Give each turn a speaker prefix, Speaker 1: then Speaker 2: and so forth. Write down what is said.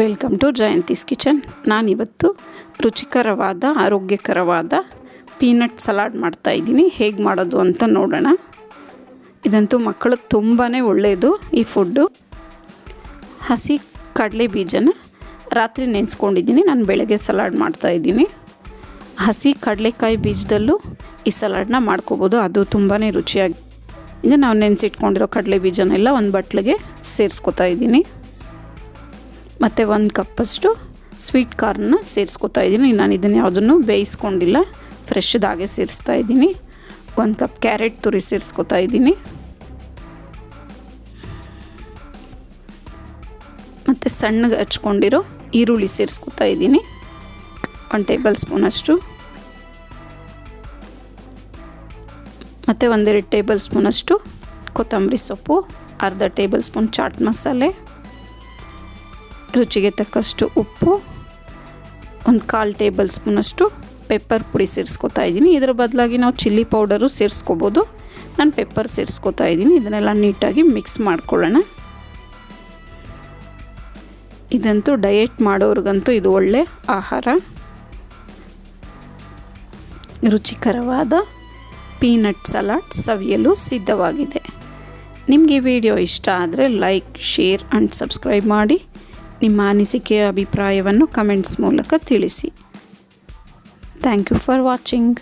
Speaker 1: Welcome to Jayanthi's kitchen. ನಾನಿವತ್ತು ರುಚಿಕರವಾದ ಆರೋಗ್ಯಕರವಾದ ಪೀನಟ್ ಸಲಾಡ್ ಮಾಡ್ತಾಯಿದ್ದೀನಿ. ಹೇಗೆ ಮಾಡೋದು ಅಂತ ನೋಡೋಣ. ಇದಂತೂ ಮಕ್ಕಳಿಗೆ ತುಂಬಾ ಒಳ್ಳೆಯದು ಈ ಫುಡ್ಡು. ಹಸಿ ಕಡಲೆ ಬೀಜನ ರಾತ್ರಿ ನೆನೆಸ್ಕೊಂಡಿದ್ದೀನಿ. ನಾನು ಬೆಳಗ್ಗೆ ಸಲಾಡ್ ಮಾಡ್ತಾಯಿದ್ದೀನಿ. ಹಸಿ ಕಡಲೆಕಾಯಿ ಬೀಜದಲ್ಲೂ ಈ ಸಲಾಡನ್ನ ಮಾಡ್ಕೋಬೋದು. ಅದು ತುಂಬಾ ರುಚಿಯಾಗಿ. ಈಗ ನಾವು ನೆನೆಸಿಟ್ಕೊಂಡಿರೋ ಕಡಲೆ ಬೀಜನೆಲ್ಲ ಒಂದು ಬಟ್ಲಿಗೆ ಸೇರಿಸ್ಕೊತಾ ಇದ್ದೀನಿ. ಮತ್ತು 1 ಕಪ್ಪಷ್ಟು ಸ್ವೀಟ್ ಕಾರ್ನ್ನ ಸೇರಿಸ್ಕೊತಾ ಇದ್ದೀನಿ. ನಾನು ಇದನ್ನು ಯಾವುದನ್ನು ಬೇಯಿಸ್ಕೊಂಡಿಲ್ಲ, ಫ್ರೆಶ್ದಾಗೆ ಸೇರಿಸ್ತಾ ಇದ್ದೀನಿ. 1 ಕಪ್ ಕ್ಯಾರೆಟ್ ತುರಿ ಸೇರಿಸ್ಕೊತಾ ಇದ್ದೀನಿ. ಮತ್ತು ಸಣ್ಣಗೆ ಹಚ್ಕೊಂಡಿರೋ ಈರುಳ್ಳಿ ಸೇರಿಸ್ಕೊತಾ ಇದ್ದೀನಿ. 1 ಟೇಬಲ್ ಸ್ಪೂನಷ್ಟು. ಮತ್ತು 1-2 ಟೇಬಲ್ ಸ್ಪೂನಷ್ಟು ಕೊತ್ತಂಬರಿ ಸೊಪ್ಪು, ಅರ್ಧ ಟೇಬಲ್ ಸ್ಪೂನ್ ಚಾಟ್ ಮಸಾಲೆ, ರುಚಿಗೆ ತಕ್ಕಷ್ಟು ಉಪ್ಪು, 1/4 ಟೇಬಲ್ ಸ್ಪೂನಷ್ಟು ಪೆಪ್ಪರ್ ಪುಡಿ ಸೇರಿಸ್ಕೊತಾ ಇದ್ದೀನಿ. ಇದರ ಬದಲಾಗಿ ನಾವು ಚಿಲ್ಲಿ ಪೌಡರು ಸೇರಿಸ್ಕೋಬೋದು. ನಾನು ಪೆಪ್ಪರ್ ಸೇರಿಸ್ಕೊತಾ ಇದ್ದೀನಿ. ಇದನ್ನೆಲ್ಲ ನೀಟಾಗಿ ಮಿಕ್ಸ್ ಮಾಡ್ಕೊಳ್ಳೋಣ. ಇದಂತೂ ಡಯೆಟ್ ಮಾಡೋರಿಗಂತೂ ಇದು ಒಳ್ಳೆ ಆಹಾರ. ರುಚಿಕರವಾದ ಪೀನಟ್ ಸಲಾಡ್ ಸವಿಯಲು ಸಿದ್ಧವಾಗಿದೆ. ನಿಮಗೆ ಈ ವಿಡಿಯೋ ಇಷ್ಟ ಆದರೆ ಲೈಕ್, ಶೇರ್ ಆ್ಯಂಡ್ ಸಬ್ಸ್ಕ್ರೈಬ್ ಮಾಡಿ. ನಿಮ್ಮ ಅನಿಸಿಕೆಯ ಅಭಿಪ್ರಾಯವನ್ನು ಕಮೆಂಟ್ಸ್ ಮೂಲಕ ತಿಳಿಸಿ. Thank you for watching.